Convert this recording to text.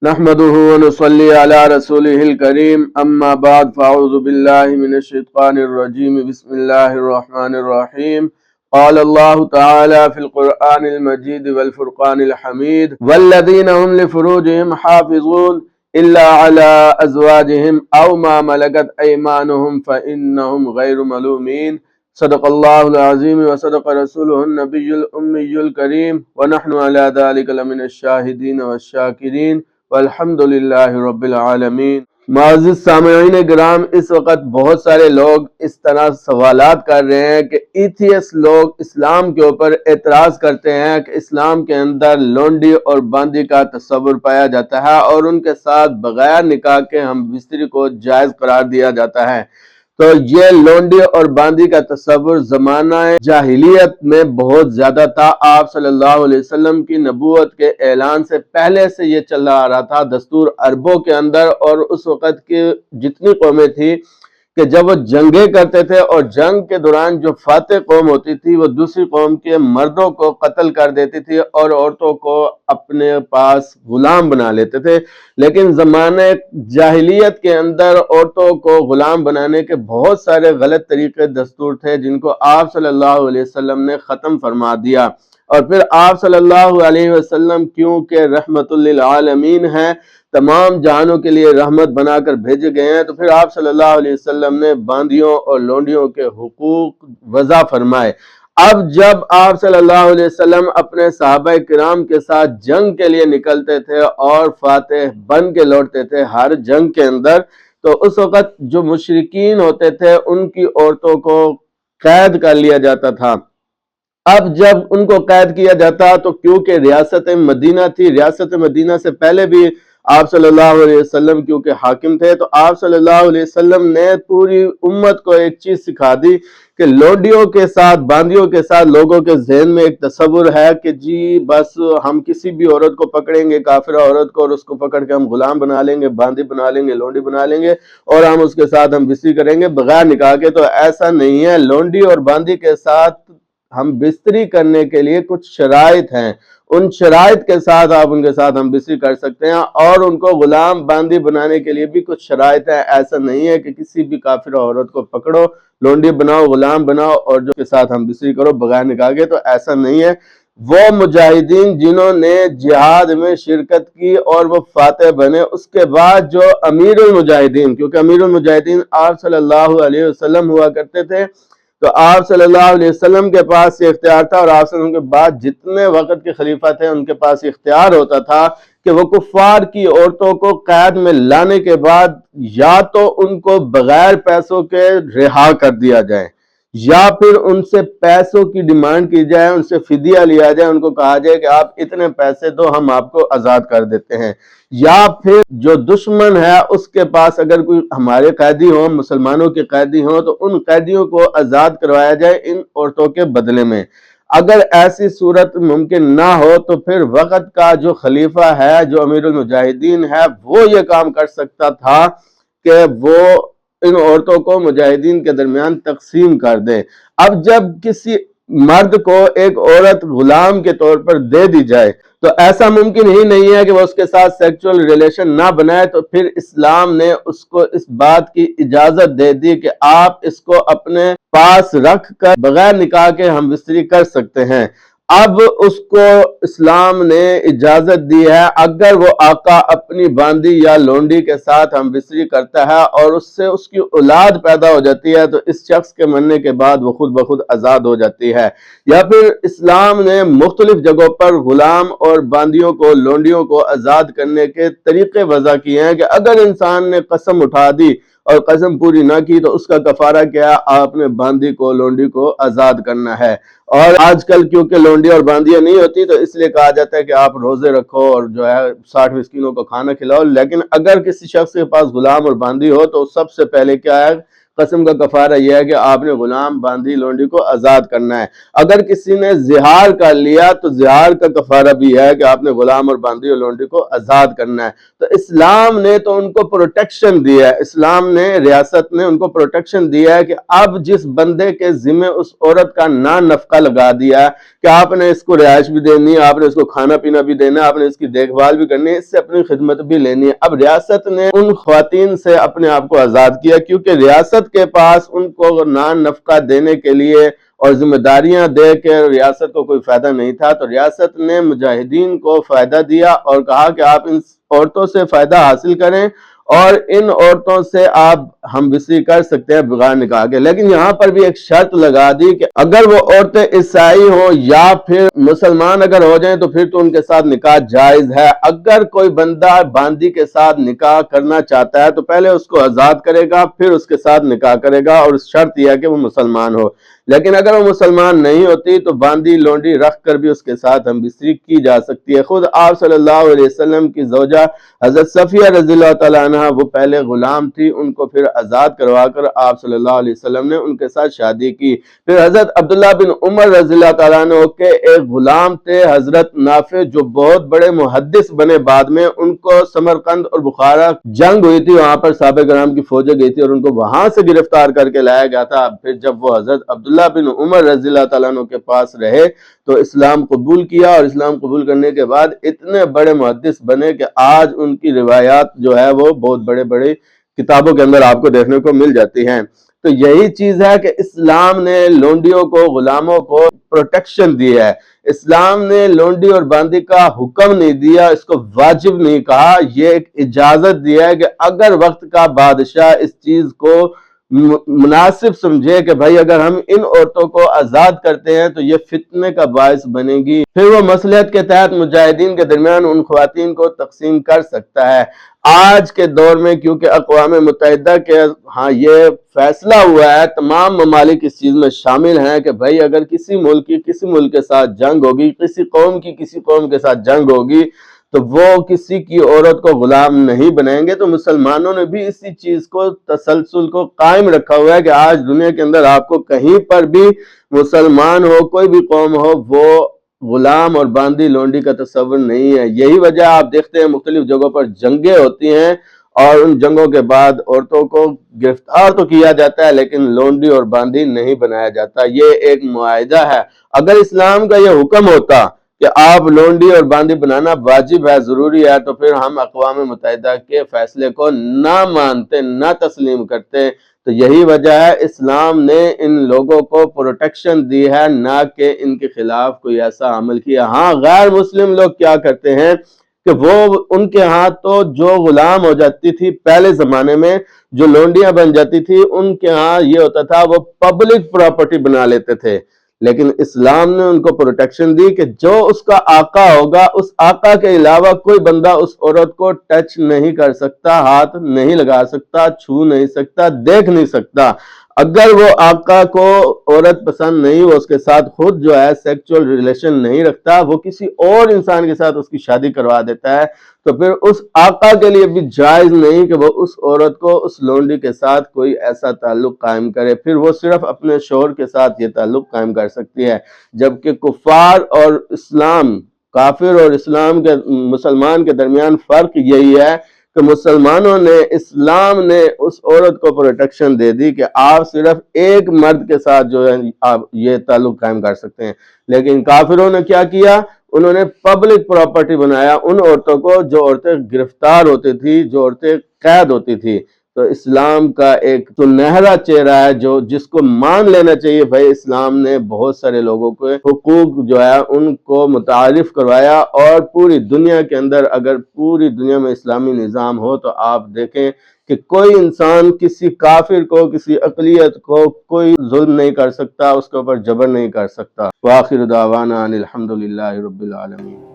نحمده ونصلي على رسوله الكريم اما بعد فاعوذ بالله من الشيطان الرجيم بسم الله الرحمن الرحيم قال الله تعالى في القرآن المجيد والفرقان الحميد والذين هم لفروجهم حافظون إلا على أزواجهم أو ما ملكت أيمانهم فإنهم غير ملومين صدق الله العظيم وصدق رسوله النبي الأمي الكريم ونحن على ذلك لمن الشاهدين والشاكرين والحمد للہ رب العالمین۔ معزز سامعین گرام، اس وقت بہت سارے لوگ اس طرح سوالات کر رہے ہیں کہ ایتھیس لوگ اسلام کے اوپر اعتراض کرتے ہیں کہ اسلام کے اندر لونڈی اور باندی کا تصور پایا جاتا ہے اور ان کے ساتھ بغیر نکاح کے ہم بستری کو جائز قرار دیا جاتا ہے۔ تو یہ لونڈی اور باندی کا تصور زمانہ جاہلیت میں بہت زیادہ تھا۔ آپ صلی اللہ علیہ وسلم کی نبوت کے اعلان سے پہلے سے یہ چلا آ رہا تھا دستور عربوں کے اندر، اور اس وقت کی جتنی قومیں تھی کہ جب وہ جنگیں کرتے تھے اور جنگ کے دوران جو فاتح قوم ہوتی تھی وہ دوسری قوم کے مردوں کو قتل کر دیتی تھی اور عورتوں کو اپنے پاس غلام بنا لیتے تھے۔ لیکن زمانے جاہلیت کے اندر عورتوں کو غلام بنانے کے بہت سارے غلط طریقے دستور تھے جن کو آپ صلی اللہ علیہ وسلم نے ختم فرما دیا۔ اور پھر آپ صلی اللہ علیہ وسلم کیونکہ رحمت للعالمین ہیں، تمام جہانوں کے لیے رحمت بنا کر بھیجے گئے ہیں، تو پھر آپ صلی اللہ علیہ وسلم نے باندیوں اور لونڈیوں کے حقوق وضع فرمائے۔ اب جب آپ صلی اللہ علیہ وسلم اپنے صحابہ کرام کے ساتھ جنگ کے لیے نکلتے تھے اور فاتح بن کے لوٹتے تھے ہر جنگ کے اندر، تو اس وقت جو مشرکین ہوتے تھے ان کی عورتوں کو قید کر لیا جاتا تھا۔ اب جب ان کو قید کیا جاتا تو کیونکہ ریاست مدینہ تھی، ریاست مدینہ سے پہلے بھی آپ صلی اللہ علیہ وسلم کیونکہ حاکم تھے، تو آپ صلی اللہ علیہ وسلم نے پوری امت کو ایک چیز سکھا دی کہ لونڈیوں کے ساتھ باندیوں کے ساتھ لوگوں کے ذہن میں ایک تصور ہے کہ جی بس ہم کسی بھی عورت کو پکڑیں گے، کافرہ عورت کو، اور اس کو پکڑ کے ہم غلام بنا لیں گے، باندی بنا لیں گے، لونڈی بنا لیں گے، اور ہم اس کے ساتھ ہم بستری کریں گے بغیر نکاح کے۔ تو ایسا نہیں ہے، لونڈی اور باندی کے ساتھ ہم بستری کرنے کے لیے کچھ شرائط ہیں، ان شرائط کے ساتھ آپ ان کے ساتھ ہم بستری کر سکتے ہیں، اور ان کو غلام باندی بنانے کے لیے بھی کچھ شرائط ہیں۔ ایسا نہیں ہے کہ کسی بھی کافرہ عورت کو پکڑو، لونڈی بناؤ، غلام بناؤ اور جو کے ساتھ ہم بستری کرو بغیر نکاح کے، تو ایسا نہیں ہے۔ وہ مجاہدین جنہوں نے جہاد میں شرکت کی اور وہ فاتح بنے، اس کے بعد جو امیر المجاہدین، کیونکہ امیر المجاہدین آپ صلی اللہ علیہ وسلم ہوا کرتے تھے، تو آپ صلی اللہ علیہ وسلم کے پاس یہ اختیار تھا، اور آپ صلی اللہ علیہ وسلم کے بعد جتنے وقت کے خلیفہ تھے ان کے پاس یہ اختیار ہوتا تھا کہ وہ کفار کی عورتوں کو قید میں لانے کے بعد یا تو ان کو بغیر پیسوں کے رہا کر دیا جائے، یا پھر ان سے پیسوں کی ڈیمانڈ کی جائے، ان سے فدیہ لیا جائے، ان کو کہا جائے کہ آپ اتنے پیسے دو ہم آپ کو آزاد کر دیتے ہیں، یا پھر جو دشمن ہے اس کے پاس اگر کوئی ہمارے قیدی ہوں، مسلمانوں کے قیدی ہوں، تو ان قیدیوں کو آزاد کروایا جائے ان عورتوں کے بدلے میں۔ اگر ایسی صورت ممکن نہ ہو تو پھر وقت کا جو خلیفہ ہے، جو امیر المجاہدین ہے، وہ یہ کام کر سکتا تھا کہ وہ ان عورتوں کو مجاہدین کے درمیان تقسیم کر دے۔ اب جب کسی مرد کو ایک عورت غلام کے طور پر دے دی جائے تو ایسا ممکن ہی نہیں ہے کہ وہ اس کے ساتھ سیکچول ریلیشن نہ بنائے، تو پھر اسلام نے اس کو اس بات کی اجازت دے دی کہ آپ اس کو اپنے پاس رکھ کر بغیر نکاح کے ہم بستری کر سکتے ہیں۔ اب اس کو اسلام نے اجازت دی ہے اگر وہ آقا اپنی باندی یا لونڈی کے ساتھ ہم بستری کرتا ہے اور اس سے اس کی اولاد پیدا ہو جاتی ہے، تو اس شخص کے مرنے کے بعد وہ خود بخود آزاد ہو جاتی ہے۔ یا پھر اسلام نے مختلف جگہوں پر غلام اور باندیوں کو، لونڈیوں کو آزاد کرنے کے طریقے وضع کیے ہیں کہ اگر انسان نے قسم اٹھا دی اور قسم پوری نہ کی تو اس کا کفارہ کیا ہے، آپ نے باندی کو، لونڈی کو آزاد کرنا ہے۔ اور آج کل کیونکہ لونڈی اور باندیاں نہیں ہوتی تو اس لیے کہا جاتا ہے کہ آپ روزے رکھو اور جو ہے 60 مسکینوں کو کھانا کھلاؤ، لیکن اگر کسی شخص کے پاس غلام اور باندی ہو تو سب سے پہلے کیا ہے، قسم کا کفارہ یہ ہے کہ آپ نے غلام باندھی لونڈی کو آزاد کرنا ہے۔ اگر کسی نے زہار کر لیا تو زہار کا کفارہ بھی ہے کہ آپ نے غلام اور باندھی اور لونڈی کو آزاد کرنا ہے۔ تو اسلام نے تو ان کو پروٹیکشن دیا ہے، اسلام نے، ریاست نے ان کو پروٹیکشن دیا ہے کہ اب جس بندے کے ذمہ اس عورت کا نفقہ لگا دیا ہے کہ آپ نے اس کو رہائش بھی دینی ہے، آپ نے اس کو کھانا پینا بھی دینا ہے، آپ نے اس کی دیکھ بھال بھی کرنی ہے، اس سے اپنی خدمت بھی لینی ہے۔ اب ریاست نے ان خواتین سے اپنے آپ کو آزاد کیا، کیونکہ ریاست کے پاس ان کو نفقہ دینے کے لیے اور ذمہ داریاں دے کے ریاست کو کوئی فائدہ نہیں تھا، تو ریاست نے مجاہدین کو فائدہ دیا اور کہا کہ آپ ان عورتوں سے فائدہ حاصل کریں اور ان عورتوں سے آپ ہم بستری کر سکتے ہیں بغیر نکاح کے۔ لیکن یہاں پر بھی ایک شرط لگا دی کہ اگر وہ عورتیں عیسائی ہوں یا پھر مسلمان اگر ہو جائیں تو پھر تو ان کے ساتھ نکاح جائز ہے۔ اگر کوئی بندہ باندی کے ساتھ نکاح کرنا چاہتا ہے تو پہلے اس کو آزاد کرے گا، پھر اس کے ساتھ نکاح کرے گا، اور شرط یہ ہے کہ وہ مسلمان ہو۔ لیکن اگر وہ مسلمان نہیں ہوتی تو باندی لونڈی رکھ کر بھی اس کے ساتھ ہم بستری کی جا سکتی ہے۔ خود آپ صلی اللہ علیہ وسلم کی زوجہ حضرت صفیہ رضی اللہ تعالیٰ عنہ، وہ پہلے غلام تھی، ان کو پھر آزاد کروا کر آپ صلی اللہ علیہ وسلم نے ان کے ساتھ شادی کی۔ پھر حضرت عبداللہ بن عمر رضی اللہ تعالیٰ عنہ کے ایک غلام تھے حضرت نافع، جو بہت بڑے محدث بنے بعد میں، ان کو سمرقند اور بخارا جنگ ہوئی تھی، وہاں پر صحابہ کرام کی فوجیں گئی تھی اور ان کو وہاں سے گرفتار کر کے لایا گیا تھا۔ پھر جب وہ حضرت عبداللہ بن عمر رضی اللہ تعالیٰ عنہ کے پاس رہے تو اسلام قبول کیا، اور اسلام قبول کرنے کے بعد اتنے بڑے محدث بنے کہ آج ان کی روایات جو ہے وہ بہت بڑے بڑے کتابوں کے اندر آپ کو دیکھنے کو مل جاتی ہیں۔ تو یہی چیز ہے کہ اسلام نے لونڈیوں کو، غلاموں کو پروٹیکشن دی ہے۔ اسلام نے لونڈی اور باندی کا حکم نہیں دیا، اس کو واجب نہیں کہا، یہ ایک اجازت دیا ہے کہ اگر وقت کا بادشاہ اس چیز کو مناسب سمجھے کہ بھائی اگر ہم ان عورتوں کو آزاد کرتے ہیں تو یہ فتنے کا باعث بنے گی، پھر وہ مصلحت کے تحت مجاہدین کے درمیان ان خواتین کو تقسیم کر سکتا ہے۔ آج کے دور میں کیونکہ اقوام متحدہ کے ہاں یہ فیصلہ ہوا ہے، تمام ممالک اس چیز میں شامل ہیں کہ بھائی اگر کسی ملک کی کسی ملک کے ساتھ جنگ ہوگی، کسی قوم کی کسی قوم کے ساتھ جنگ ہوگی تو وہ کسی کی عورت کو غلام نہیں بنائیں گے۔ تو مسلمانوں نے بھی اسی چیز کو، تسلسل کو قائم رکھا ہوا ہے کہ آج دنیا کے اندر آپ کو کہیں پر بھی مسلمان ہو، کوئی بھی قوم ہو، وہ غلام اور باندی لونڈی کا تصور نہیں ہے۔ یہی وجہ آپ دیکھتے ہیں مختلف جگہوں پر جنگیں ہوتی ہیں اور ان جنگوں کے بعد عورتوں کو گرفتار تو کیا جاتا ہے لیکن لونڈی اور باندی نہیں بنایا جاتا۔ یہ ایک معاہدہ ہے۔ اگر اسلام کا یہ حکم ہوتا کہ آپ لونڈی اور باندی بنانا واجب ہے، ضروری ہے، تو پھر ہم اقوام متحدہ کے فیصلے کو نہ مانتے، نہ تسلیم کرتے۔ تو یہی وجہ ہے اسلام نے ان لوگوں کو پروٹیکشن دی ہے، نہ کہ ان کے خلاف کوئی ایسا عمل کیا۔ ہاں غیر مسلم لوگ کیا کرتے ہیں کہ وہ ان کے ہاں تو جو غلام ہو جاتی تھی پہلے زمانے میں، جو لونڈیاں بن جاتی تھی، ان کے ہاں یہ ہوتا تھا وہ پبلک پراپرٹی بنا لیتے تھے۔ لیکن اسلام نے ان کو پروٹیکشن دی کہ جو اس کا آقا ہوگا، اس آقا کے علاوہ کوئی بندہ اس عورت کو ٹچ نہیں کر سکتا، ہاتھ نہیں لگا سکتا، چھو نہیں سکتا، دیکھ نہیں سکتا۔ اگر وہ آقا کو عورت پسند نہیں، وہ اس کے ساتھ خود جو ہے سیکچول ریلیشن نہیں رکھتا، وہ کسی اور انسان کے ساتھ اس کی شادی کروا دیتا ہے، تو پھر اس آقا کے لیے بھی جائز نہیں کہ وہ اس عورت کو اس لونڈی کے ساتھ کوئی ایسا تعلق قائم کرے۔ پھر وہ صرف اپنے شوہر کے ساتھ یہ تعلق قائم کر سکتی ہے۔ جبکہ کفار اور اسلام، کافر اور اسلام کے مسلمان کے درمیان فرق یہی ہے کہ مسلمانوں نے، اسلام نے اس عورت کو پروٹیکشن دے دی کہ آپ صرف ایک مرد کے ساتھ جو ہے آپ یہ تعلق قائم کر سکتے ہیں، لیکن کافروں نے کیا کیا؟ انہوں نے پبلک پراپرٹی بنایا ان عورتوں کو جو عورتیں گرفتار ہوتی تھی، جو عورتیں قید ہوتی تھی۔ تو اسلام کا ایک سنہرا چہرہ ہے جس کو مان لینا چاہیے۔ بھائی اسلام نے بہت سارے لوگوں کو حقوق جو ہے ان کو متعارف کروایا، اور پوری دنیا کے اندر اگر پوری دنیا میں اسلامی نظام ہو تو آپ دیکھیں کہ کوئی انسان کسی کافر کو، کسی اقلیت کو کوئی ظلم نہیں کر سکتا، اس کے اوپر جبر نہیں کر سکتا۔ وآخر دعوانا ان الحمدللہ رب العالمین۔